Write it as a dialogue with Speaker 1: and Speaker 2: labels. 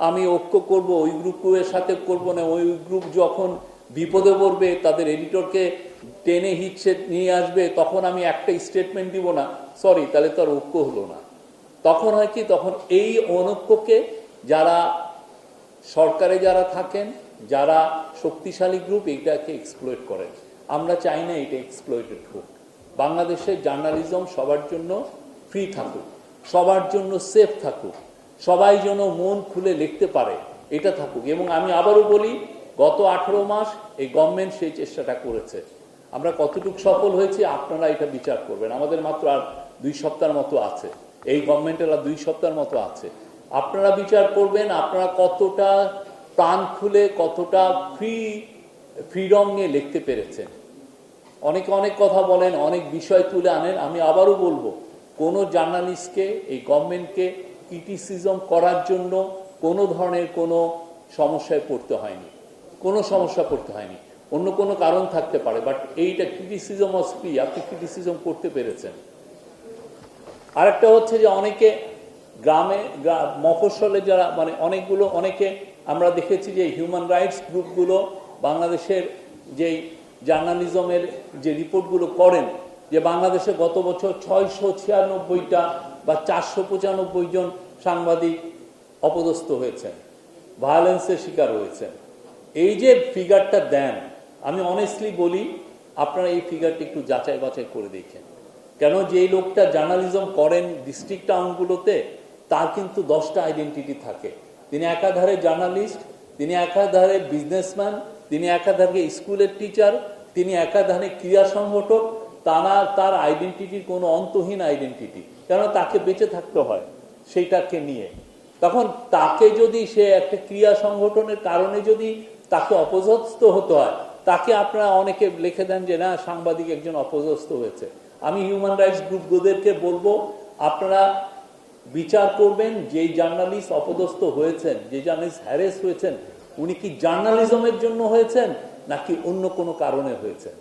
Speaker 1: আমি ঐক্য করব, ওই গ্রুপের সাথে করব না, ওই গ্রুপ যখন বিপদে পড়বে তাদের এডিটরকে টেনে হিচড়ে নিয়ে আসবে, তখন আমি একটা স্টেটমেন্ট দিব না, সরি, তাহলে তো আর ঐক্য হলো না। তখন হয় কি, তখন এই অনৈক্যকে যারা সরকারে যারা থাকেন, যারা শক্তিশালী গ্রুপ, এটাকে এক্সপ্লয়েট করেন। আমরা চাই না এটা এক্সপ্লয়েটেড হোক। বাংলাদেশের জার্নালিজম সবার জন্য ফ্রি থাকুক, সবার জন্য সেফ থাকুক, সবাই যেন মন খুলে লিখতে পারে, এটা থাকুক। এবং আমি আবারও বলি, গত 18 মাস এই গভর্নমেন্ট সেই চেষ্টাটা করেছে। আমরা কতটুকু সফল হয়েছি আপনারা এটা বিচার করবেন। আমাদের মাত্র আর 2 সপ্তাহের মতো আছে, এই গভর্নমেন্টের আর 2 সপ্তাহের মতো আছে। আপনারা বিচার করবেন আপনারা কতটা প্রাণ খুলে, কতটা ফ্রিডম নিয়ে লিখতে পেরেছেন। অনেকে অনেক কথা বলেন, অনেক বিষয় তুলে আনেন। আমি আবারও বলবো, কোনো জার্নালিস্টকে, এই গভর্নমেন্টকে ক্রিটিসিজম করার জন্য কোনো ধরনের কোনো সমস্যায় পড়তে হয়নি, কোনো সমস্যা পড়তে হয়নি। অন্য কোনো কারণ থাকতে পারে, বাট এইটা ক্রিটিসিজম অফ ফ্রি, আপনি ক্রিটিসিজম করতে পেরেছেন। আরেকটা হচ্ছে যে অনেকে গ্রামে, মফস্বলে যারা, মানে অনেকে আমরা দেখেছি যে হিউম্যান রাইটস গ্রুপগুলো বাংলাদেশের যেই জার্নালিজমের যে রিপোর্টগুলো করেন, যে বাংলাদেশে গত বছর 696টা বা 495 জন সাংবাদিক অপদস্থ হয়েছেন, ভায়োলেন্সের শিকার হয়েছেন। এই যে ফিগারটা দেন, আমি অনেস্টলি বলি আপনারা এই ফিগারটা একটু যাচাই বাছাই করে দেখেন। কেন, যে লোকটা জার্নালিজম করেন ডিস্ট্রিক্ট টাউনগুলোতে, তার কিন্তু 10টা আইডেন্টিটি থাকে। তিনি একাধারে জার্নালিস্ট, তিনি একাধারে বিজনেসম্যান, তিনি একাধারে স্কুলের টিচার, তিনি একাধারে ক্রীড়া সংগঠক। তার আইডেন্টিটির কোনো অন্তহীন আইডেন্টিটি, কেন তাকে বেঁচে থাকতে হয় সেইটাকে নিয়ে। তখন তাকে যদি সে একটা ক্রীড়া সংগঠনের কারণে যদি তাকে অপদস্থ হতে হয়, তাকে আপনারা অনেকে লিখে দেন যে না, সাংবাদিক একজন অপদস্থ হয়েছে। আমি হিউম্যান রাইটস গ্রুপগুলোদেরকে বলবো, আপনারা বিচার করবেন যেই জার্নালিস্ট অপদস্থ হয়েছেন, যে জার্নালিস্ট হ্যারেস হয়েছেন, উনি কি জার্নালিজমের জন্য হয়েছেন নাকি অন্য কোনো কারণে হয়েছেন।